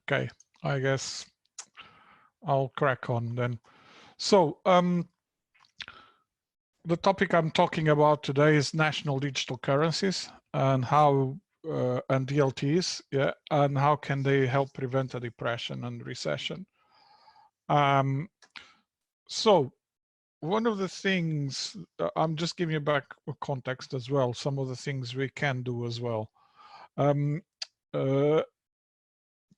Okay, I guess I'll crack on then. So the topic I'm talking about today is national digital currencies and how and DLTs, yeah, and how can they help prevent a depression and recession. So one of the things, I'm just giving you back a context as well, some of the things we can do as well.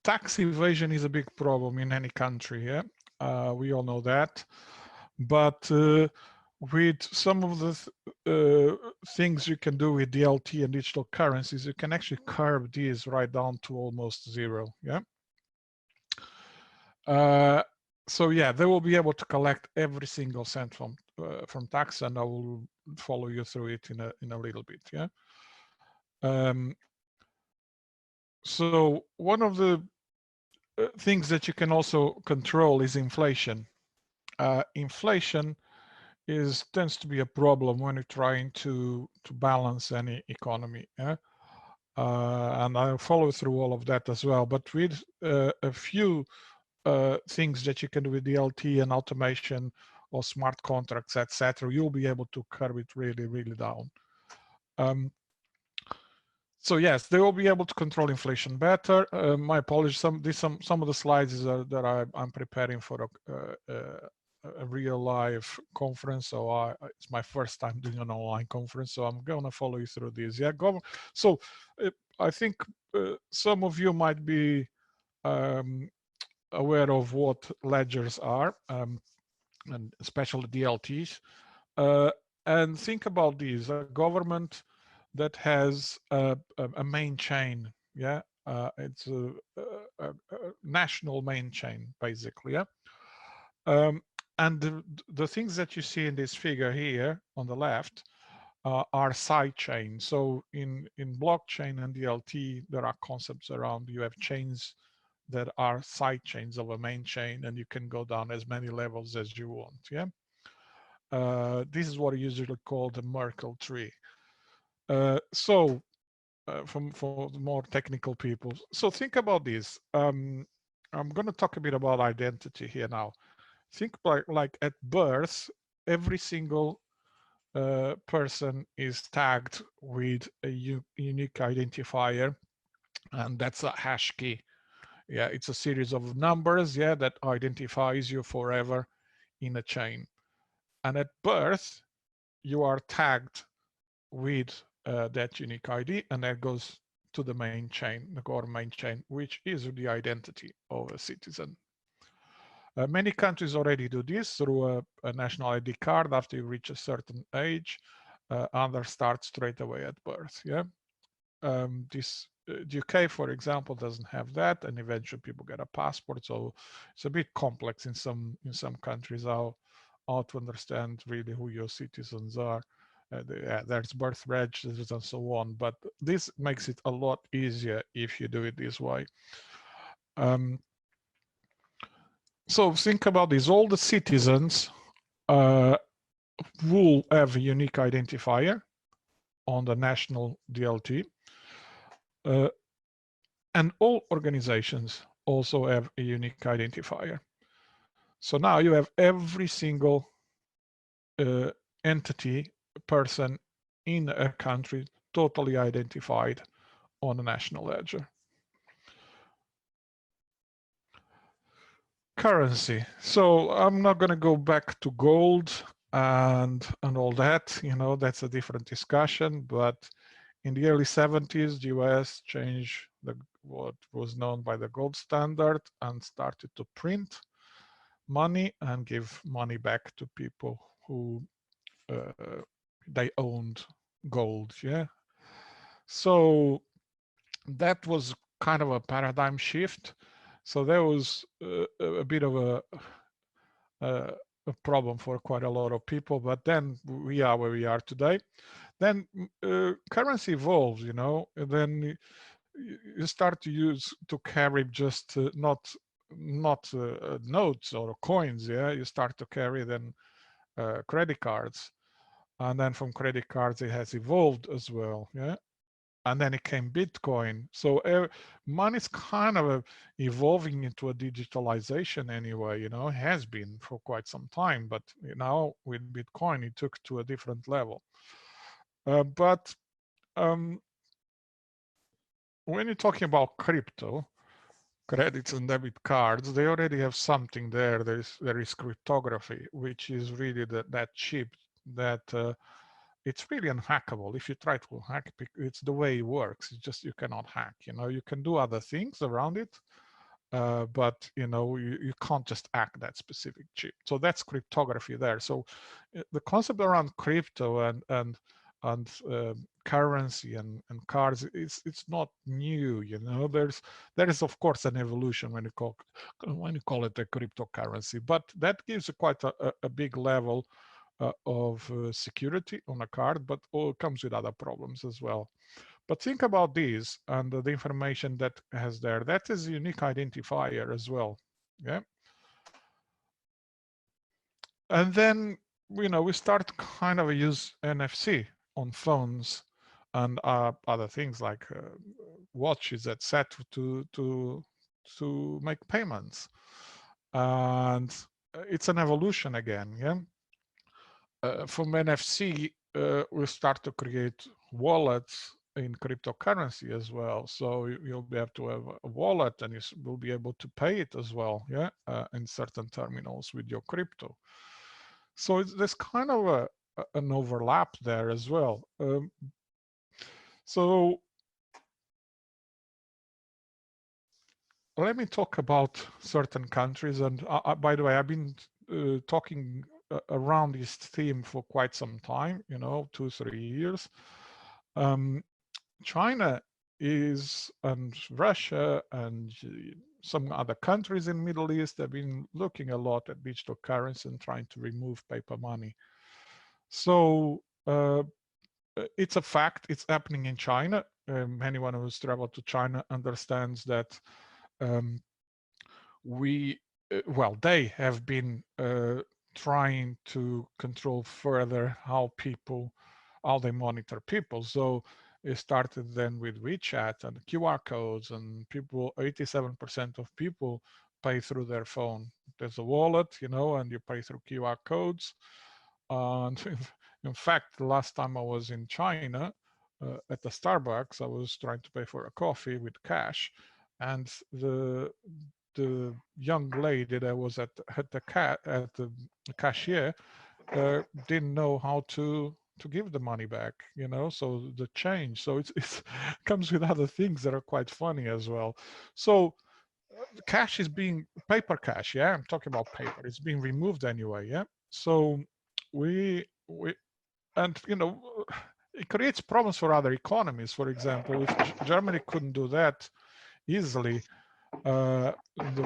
Tax evasion is a big problem in any country, yeah? We all know that. But with some of the things you can do with DLT and digital currencies, you can actually curb these right down to almost zero, yeah? So yeah, they will be able to collect every single cent from tax, and I will follow you through it in a little bit, yeah? So one of the things that you can also control is inflation. Inflation tends to be a problem when you're trying to balance any economy. Yeah? And I'll follow through all of that as well. But with a few things that you can do with DLT and automation or smart contracts, etc., you'll be able to curb it really, really down. So yes, they will be able to control inflation better. My apologies. Some of the slides that I'm preparing for a real live conference. So it's my first time doing an online conference. So I'm going to follow you through these. Yeah, So I think some of you might be aware of what ledgers are, and especially DLTs. And think about these: a government that has a main chain, yeah, it's a national main chain, basically, yeah. And the things that you see in this figure here on the left are side chains. So in blockchain and DLT, there are concepts around you have chains that are side chains of a main chain, and you can go down as many levels as you want, yeah. This is what is usually called the Merkle tree. For the more technical people, so think about this. I'm going to talk a bit about identity here now. Think like at birth, every single person is tagged with a unique identifier, and that's a hash key. Yeah, it's a series of numbers, yeah, that identifies you forever in a chain. And at birth, you are tagged with that unique ID, and that goes to the main chain, the core main chain, which is the identity of a citizen. Many countries already do this through a national ID card after you reach a certain age. Others start straight away at birth. Yeah, the UK, for example, doesn't have that, and eventually people get a passport. So it's a bit complex in some countries how to understand really who your citizens are. There's birth registers and so on, but this makes it a lot easier if you do it this way. So think about this: all the citizens will have a unique identifier on the national DLT, and all organizations also have a unique identifier. So now you have every single entity, person in a country totally identified on a national ledger. Currency. So I'm not going to go back to gold and all that, you know, that's a different discussion. But in the early 70s, the US changed what was known by the gold standard and started to print money and give money back to people who they owned gold. Yeah. So that was kind of a paradigm shift. So there was a bit of a problem for quite a lot of people, but then we are where we are today. Then currency evolves, you know, and then you start to carry just not notes or coins. Yeah, you start to carry then credit cards, and then from credit cards it has evolved as well. Yeah, and then it came Bitcoin. So money's kind of evolving into a digitalization anyway, you know, has been for quite some time, but now with Bitcoin, it took to a different level. But when you're talking about crypto, credits and debit cards, they already have something there. There is cryptography, which is really that chip that it's really unhackable. If you try to hack it, it's the way it works. It's just you cannot hack. You know, you can do other things around it, but you know you can't just hack that specific chip. So that's cryptography there. So the concept around crypto and currency and cards, it's not new. You know, there is of course an evolution when you call it a cryptocurrency, but that gives quite a big level of security on a card, but all comes with other problems as well. But think about these and the information that has there. That is a unique identifier as well. Yeah. And then, you know, we start kind of use NFC on phones and other things like watches, etc., to make payments. And it's an evolution again. Yeah. From NFC, we start to create wallets in cryptocurrency as well. So you'll be able to have a wallet and you will be able to pay it as well, yeah, in certain terminals with your crypto. So there's kind of an overlap there as well. So let me talk about certain countries. And by the way, I've been talking around this theme for quite some time, you know, 2-3 years. China is, and Russia and some other countries in Middle East have been looking a lot at digital currency and trying to remove paper money. So it's a fact, it's happening in China. Anyone who's traveled to China understands that they have been trying to control further how they monitor people. So it started then with WeChat and QR codes, and 87% of people pay through their phone. There's a wallet, you know, and you pay through QR codes. And in fact, the last time I was in China at the Starbucks, I was trying to pay for a coffee with cash, and the young lady that was at the cashier didn't know how to give the money back, you know, so the change. So it comes with other things that are quite funny as well. So cash is being paper cash. Yeah, I'm talking about paper. It's being removed anyway. Yeah. So we and you know, it creates problems for other economies. For example, if Germany couldn't do that easily, the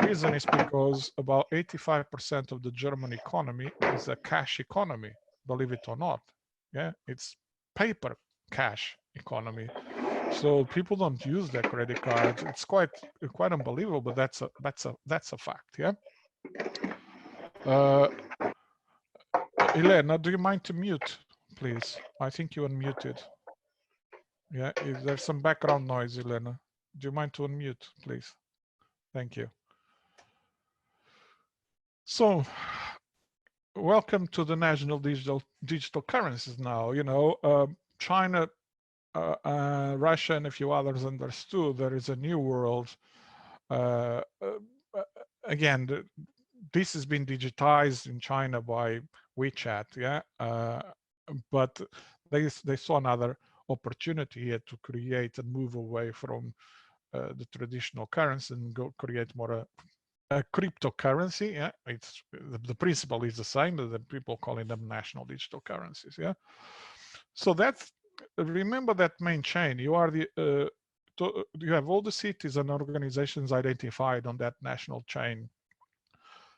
reason is because about 85% of the German economy is a cash economy, believe it or not. Yeah, it's paper cash economy. So people don't use their credit cards. It's quite unbelievable, but that's a fact. Yeah. Elena, do you mind to mute, please? I think you unmuted. Yeah, there's some background noise, Elena. Do you mind to unmute, please? Thank you. So, welcome to the national digital currencies now. You know, China, Russia, and a few others understood there is a new world. Again, this has been digitized in China by WeChat, yeah, but they saw another opportunity here to create and move away from the traditional currency and go create more a cryptocurrency. Yeah, it's the principle is the same, but the people calling them national digital currencies. Yeah, so that's, remember that main chain. You are the you have all the cities and organizations identified on that national chain.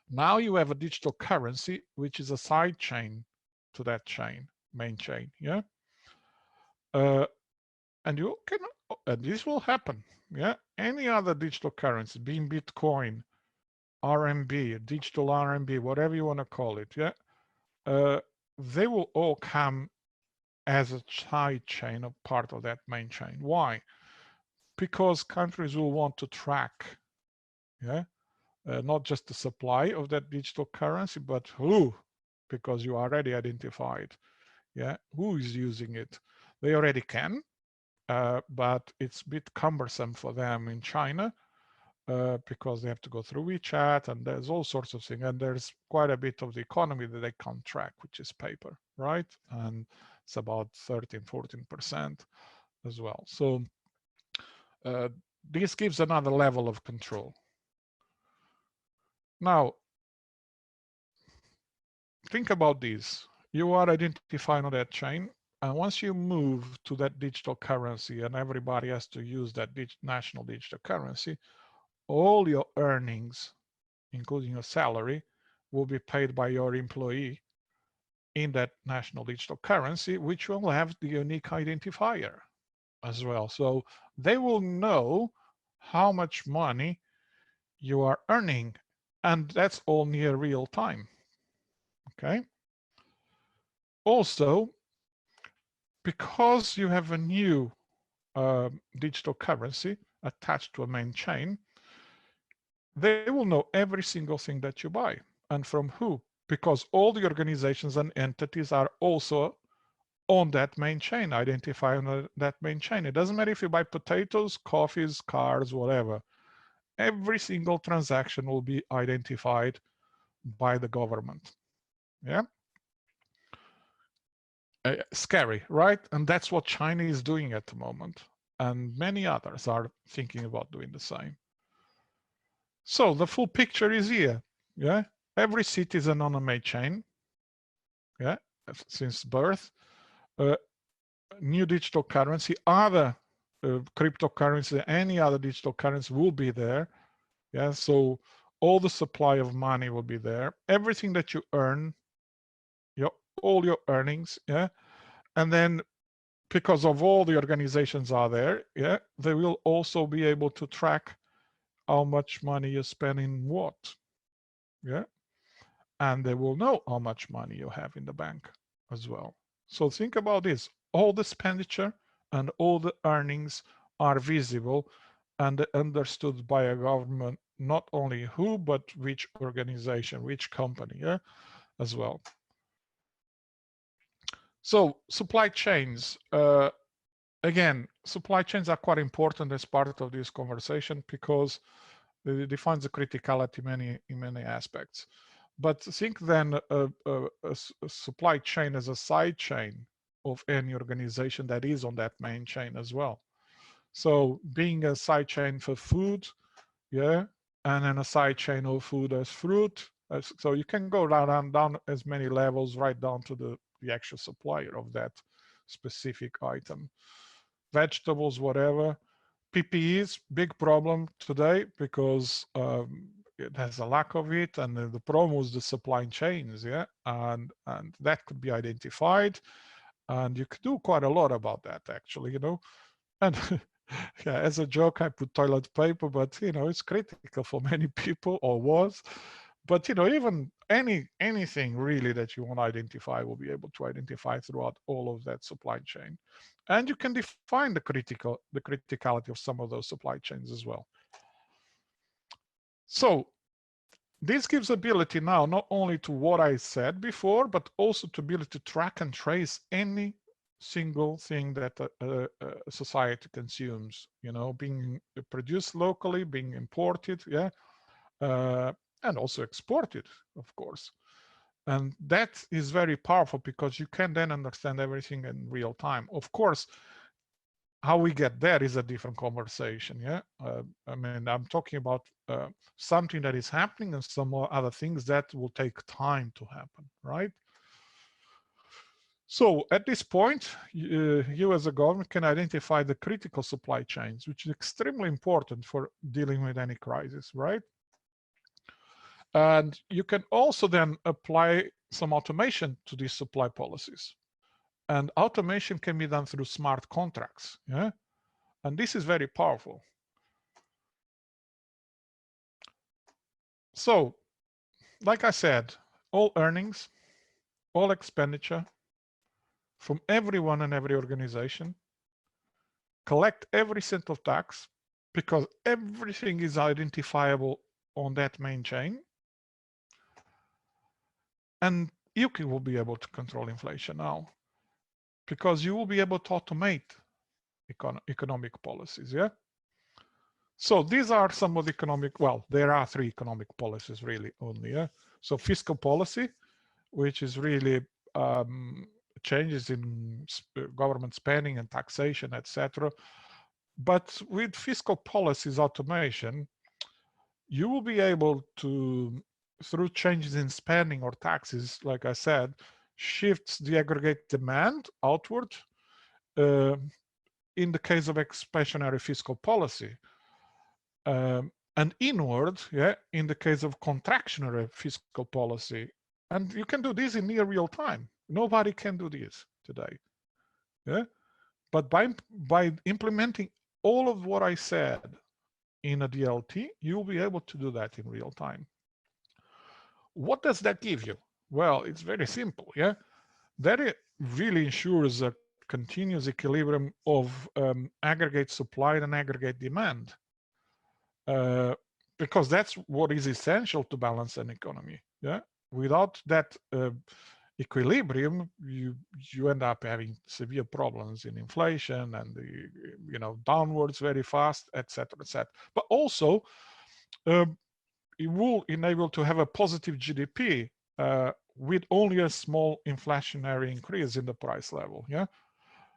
Now you have a digital currency, which is a side chain to that chain, main chain. Yeah, and you can, and this will happen. Yeah, any other digital currency, being Bitcoin, RMB, digital RMB, whatever you want to call it, yeah, they will all come as a side chain of part of that main chain. Why? Because countries will want to track, yeah, not just the supply of that digital currency, but who, because you already identified, yeah, who is using it. They already can, but it's a bit cumbersome for them in China because they have to go through WeChat and there's all sorts of things. And there's quite a bit of the economy that they can't track, which is paper, right? And it's about 13, 14% as well. So this gives another level of control. Now, think about this. You are identifying on that chain, and once you move to that digital currency and everybody has to use that national digital currency, all your earnings, including your salary, will be paid by your employee in that national digital currency, which will have the unique identifier as well. So they will know how much money you are earning, and that's all near real time. Okay. Also, because you have a new digital currency attached to a main chain, they will know every single thing that you buy and from who, because all the organizations and entities are also on that main chain, identifying on that main chain. It doesn't matter if you buy potatoes, coffees, cars, whatever. Every single transaction will be identified by the government. Yeah. Scary, right? And that's what China is doing at the moment. And many others are thinking about doing the same. So the full picture is here. Yeah. Every citizen on a main chain. Yeah. Since birth. New digital currency, other cryptocurrency, any other digital currency will be there. Yeah. So all the supply of money will be there. Everything that you earn, all your earnings. Yeah. And then because of all the organizations are there, yeah, they will also be able to track how much money you spend in what, yeah, and they will know how much money you have in the bank as well. So think about this: all the expenditure and all the earnings are visible and understood by a government, not only who, but which organization, which company, yeah, as well. So supply chains. Again, supply chains are quite important as part of this conversation because it defines the criticality in many aspects. But think then a supply chain as a side chain of any organization that is on that main chain as well. So being a side chain for food, yeah, and then a side chain of food as fruit. So you can go down as many levels right down to the actual supplier of that specific item. Vegetables, whatever. PPEs, big problem today because it has a lack of it, and the problem was the supply chains, yeah, and that could be identified, and you could do quite a lot about that actually, you know, and yeah, as a joke, I put toilet paper, but you know, it's critical for many people, or was. But you know, even anything really that you want to identify will be able to identify throughout all of that supply chain, and you can define the criticality of some of those supply chains as well. So this gives ability now not only to what I said before, but also to be able to track and trace any single thing that a society consumes, you know, being produced locally, being imported, yeah, and also exported, of course. And that is very powerful because you can then understand everything in real time. Of course, how we get there is a different conversation. Yeah, I mean, I'm talking about something that is happening and some other things that will take time to happen, right? So at this point, you as a government can identify the critical supply chains, which is extremely important for dealing with any crisis, right? And you can also then apply some automation to these supply policies. And automation can be done through smart contracts, yeah? And this is very powerful. So, like I said, all earnings, all expenditure, from everyone and every organization, collect every cent of tax, because everything is identifiable on that main chain, and you will be able to control inflation now, because you will be able to automate economic policies, yeah? So these are some of the economic, well, there are three economic policies really only, yeah? So fiscal policy, which is really changes in government spending and taxation, etc. But with fiscal policies automation, you will be able to, through changes in spending or taxes, like I said, shifts the aggregate demand outward in the case of expansionary fiscal policy, and inward, yeah, in the case of contractionary fiscal policy. And you can do this in near real time. Nobody can do this today. Yeah, but by implementing all of what I said in a DLT, you'll be able to do that in real time. What does that give you? Well, it's very simple. Yeah, that it really ensures a continuous equilibrium of aggregate supply and aggregate demand, because that's what is essential to balance an economy. Yeah, without that equilibrium, you end up having severe problems in inflation and the downwards very fast, etc., etc. But also, it will enable to have a positive GDP with only a small inflationary increase in the price level. Yeah,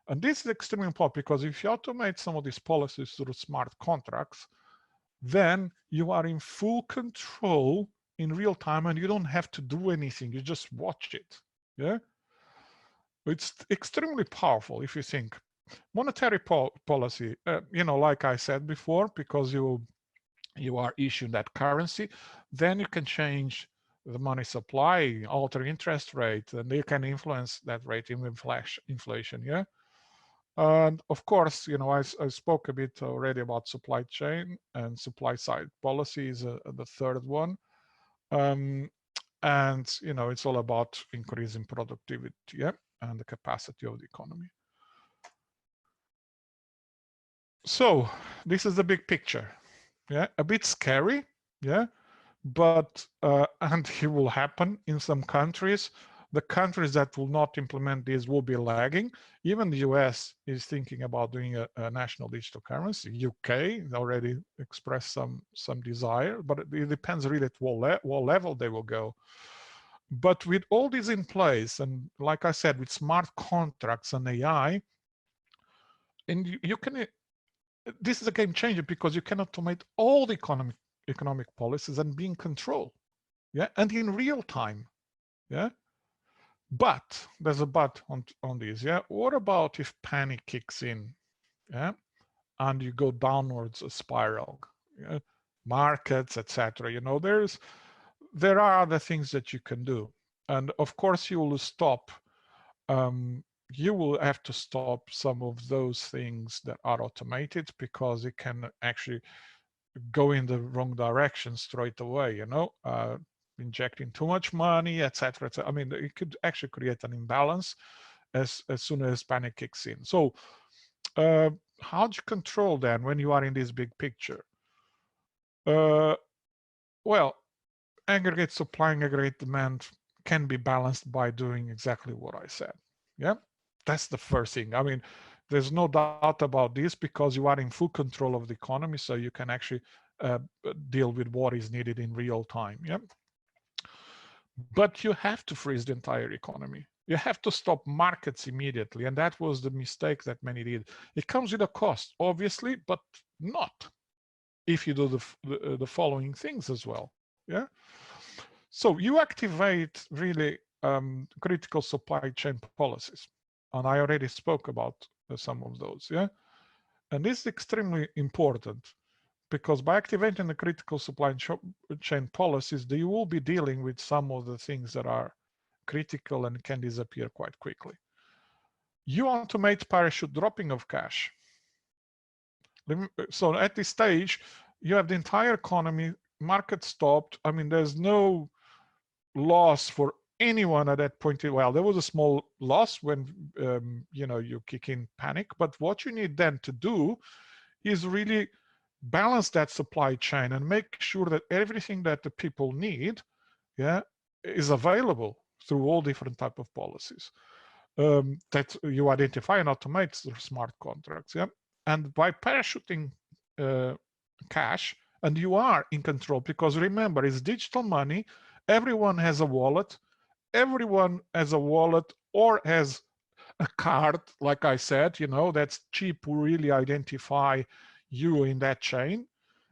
and this is extremely important, because if you automate some of these policies through smart contracts, then you are in full control in real time, and you don't have to do anything. You just watch it. Yeah, it's extremely powerful if you think. Monetary policy, like I said before, because you are issuing that currency, then you can change the money supply, alter interest rate, and you can influence that rate in inflation. Yeah, and of course, I spoke a bit already about supply chain, and supply side policy is the third one. And it's all about increasing productivity, yeah, and the capacity of the economy. So this is the big picture. Yeah, a bit scary, yeah, but and it will happen in some countries. The countries that will not implement this will be lagging. Even the US is thinking about doing a national digital currency. UK already expressed some desire, but it depends really at what level they will go. But with all this in place, and like I said, with smart contracts and AI, and you can, this is a game changer, because you can automate all the economic policies and be in control, yeah, and in real time, yeah. But there's a but on this, yeah. What about if panic kicks in, yeah, and you go downwards a spiral, yeah? Markets, etc. There are other things that you can do, and of course you will stop. You will have to stop some of those things that are automated, because it can actually go in the wrong direction straight away, injecting too much money, etc., etc. I mean, it could actually create an imbalance as soon as panic kicks in. So how do you control then when you are in this big picture? Well, aggregate supply and aggregate demand can be balanced by doing exactly what I said. Yeah, that's the first thing. I mean, there's no doubt about this, because you are in full control of the economy, so you can actually deal with what is needed in real time. Yeah, but you have to freeze the entire economy. You have to stop markets immediately, and that was the mistake that many did. It comes with a cost, obviously, but not if you do the following things as well. Yeah. So you activate really critical supply chain policies, and I already spoke about some of those. Yeah, and this is extremely important, because by activating the critical supply chain policies, you will be dealing with some of the things that are critical and can disappear quite quickly. You automate parachute dropping of cash. So at this stage, you have the entire economy, market stopped. I mean, there's no loss for anyone at that point, well, there was a small loss when you kick in panic, but what you need then to do is really balance that supply chain and make sure that everything that the people need, yeah, is available through all different type of policies that you identify and automate through smart contracts. Yeah, and by parachuting cash, and you are in control, because remember, it's digital money. Everyone has a wallet. Everyone has a wallet or has a card, like I said, that's cheap to really identify you in that chain.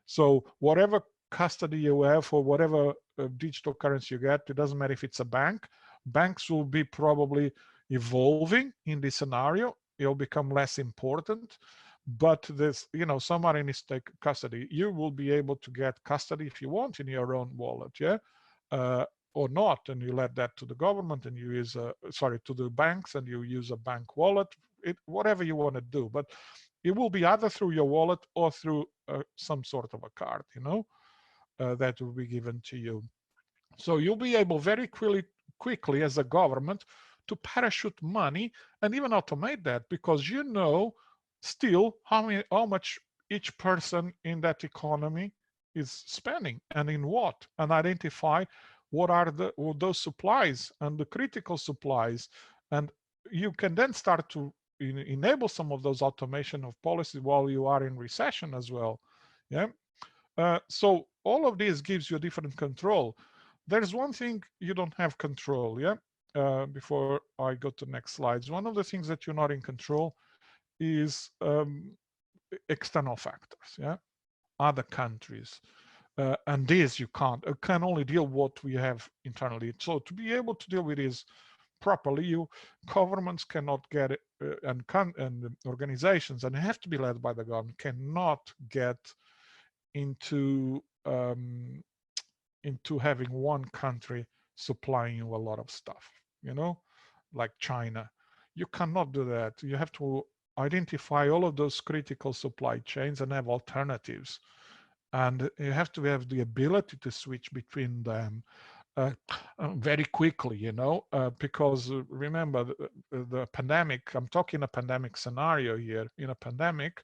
So whatever custody you have for whatever digital currency you get, it doesn't matter if it's a bank. Banks will be probably evolving in this scenario. It'll become less important. But this, somewhere in its custody, you will be able to get custody if you want in your own wallet, yeah? Or not, and you let that to the government, and you use to the banks, and you use a bank wallet, whatever you want to do. But it will be either through your wallet or through some sort of a card, that will be given to you. So you'll be able very quickly as a government to parachute money and even automate that, because still how much each person in that economy is spending and in what, and identify what are those supplies and the critical supplies. And you can then start to enable some of those automation of policies while you are in recession as well. Yeah. So all of this gives you a different control. There's one thing you don't have control. Yeah. Before I go to next slides, one of the things that you're not in control is external factors. Yeah. Other countries. And this you can only deal what we have internally. So to be able to deal with this properly, governments cannot get it, and organizations, and have to be led by the government, cannot get into having one country supplying you a lot of stuff, like China. You cannot do that. You have to identify all of those critical supply chains and have alternatives. And you have to have the ability to switch between them very quickly, because remember the pandemic, I'm talking a pandemic scenario here. In a pandemic,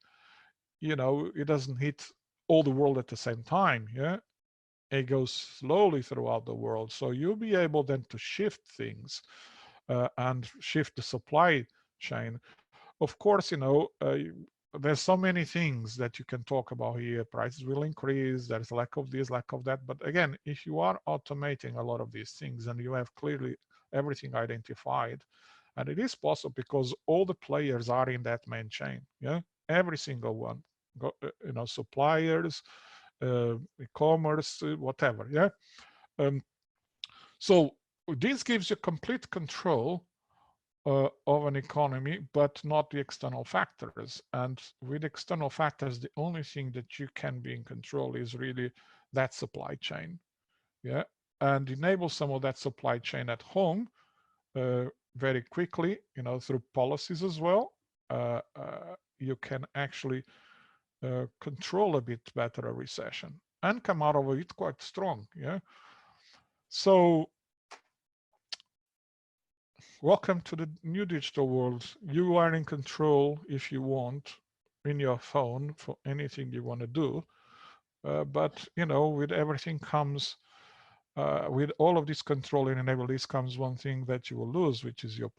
it doesn't hit all the world at the same time. Yeah, it goes slowly throughout the world. So you'll be able then to shift things and shift the supply chain. Of course, there's so many things that you can talk about here. Prices will increase. There's lack of this, lack of that. But again, if you are automating a lot of these things and you have clearly everything identified, and it is possible because all the players are in that main chain. Yeah, every single one. Suppliers, e-commerce, whatever. Yeah. So this gives you complete control of an economy, but not the external factors. And with external factors, the only thing that you can be in control is really that supply chain. Yeah, and enable some of that supply chain at home very quickly, through policies as well. You can actually control a bit better a recession and come out of it quite strong. Yeah. So welcome to the new digital world. You are in control if you want in your phone for anything you want to do. But, with everything comes, with all of this control and enable this comes one thing that you will lose, which is your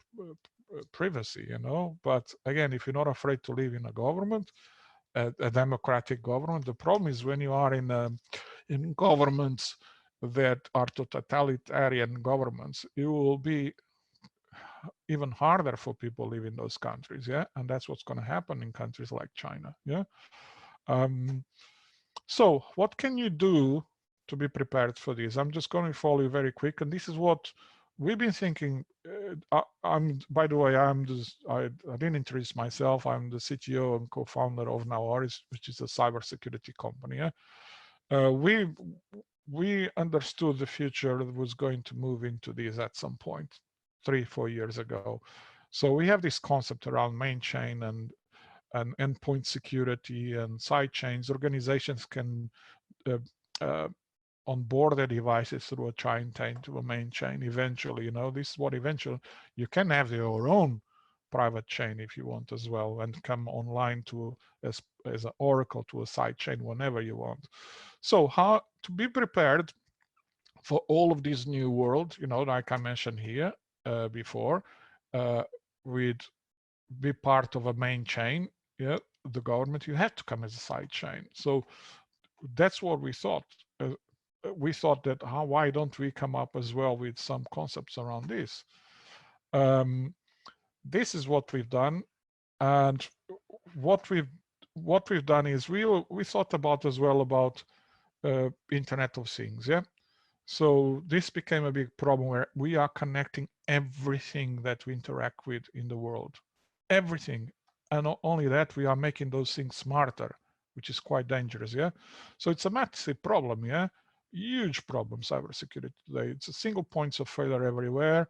privacy, But again, if you're not afraid to live in a government, a democratic government, the problem is when you are in governments that are totalitarian governments, you will be even harder for people living in those countries. Yeah, and that's what's going to happen in countries like China. Yeah. So what can you do to be prepared for this? I'm just going to follow you very quick, and this is what we've been thinking. By the way, I didn't introduce myself. I'm the CTO and co-founder of Naoris, which is a cybersecurity company. Yeah? We understood the future was going to move into this at some point 3-4 years ago. So we have this concept around main chain and endpoint security and side chains. Organizations can onboard the devices through a chain to a main chain eventually. This is what eventually you can have your own private chain if you want as well, and come online to as an oracle to a side chain whenever you want. So how to be prepared for all of this new world, like I mentioned here before, with be part of a main chain, the government, you have to come as a side chain. So that's what we thought. We thought that why don't we come up as well with some concepts around this? This is what we've done, and what we've done is we thought about as well about Internet of Things, yeah. So this became a big problem where we are connecting everything that we interact with in the world, everything, and not only that, we are making those things smarter, which is quite dangerous, yeah. So it's a massive problem, yeah, huge problem, cybersecurity today. It's a single points of failure everywhere.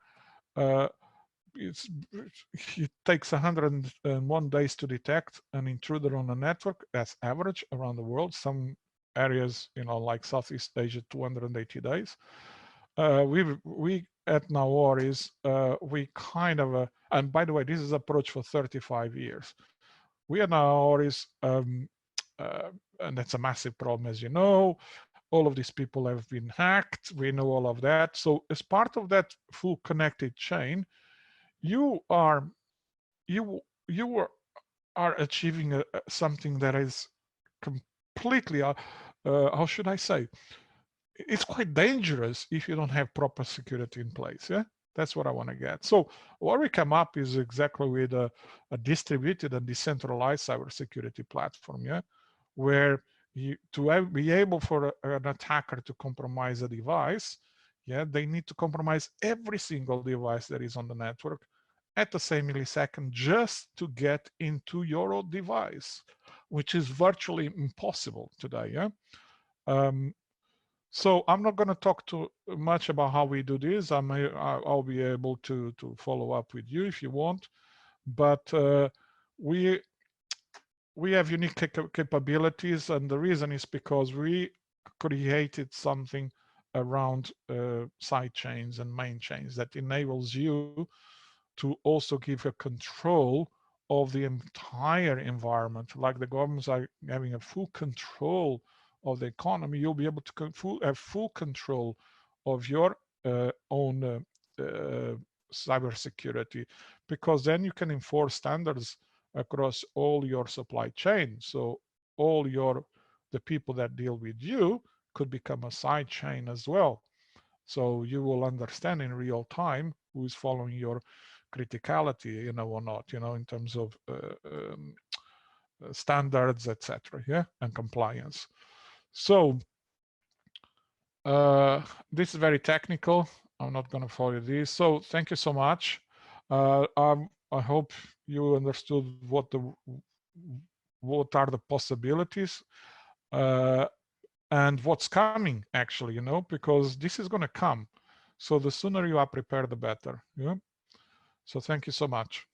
It takes 101 days to detect an intruder on a network. That's average around the world. Some areas, like Southeast Asia, 280 days. We at Naoris, we kind of, and by the way, this is approach for 35 years. We at Naoris, and that's a massive problem, as you know. All of these people have been hacked. We know all of that. So as part of that full connected chain, you are achieving something that is completely, how should I say? It's quite dangerous if you don't have proper security in place. Yeah, that's what I want to get. So what we come up is exactly with a distributed and decentralized cybersecurity platform. Yeah, where be able for an attacker to compromise a device, yeah, they need to compromise every single device that is on the network at the same millisecond just to get into your device, which is virtually impossible today. Yeah. So I'm not going to talk too much about how we do this. I'll be able to follow up with you if you want, but we have unique capabilities, and the reason is because we created something around side chains and main chains that enables you to also give a control of the entire environment. Like the governments are having a full control of the economy, you'll be able to have full control of your own cybersecurity, because then you can enforce standards across all your supply chain. So the people that deal with you could become a side chain as well. So you will understand in real time who is following your criticality, or not, in terms of standards, etc. Yeah, and compliance. So this is very technical. I'm not going to follow this. So thank you so much. I hope you understood what are the possibilities and what's coming, actually, because this is going to come. So the sooner you are prepared, the better. Yeah. So thank you so much.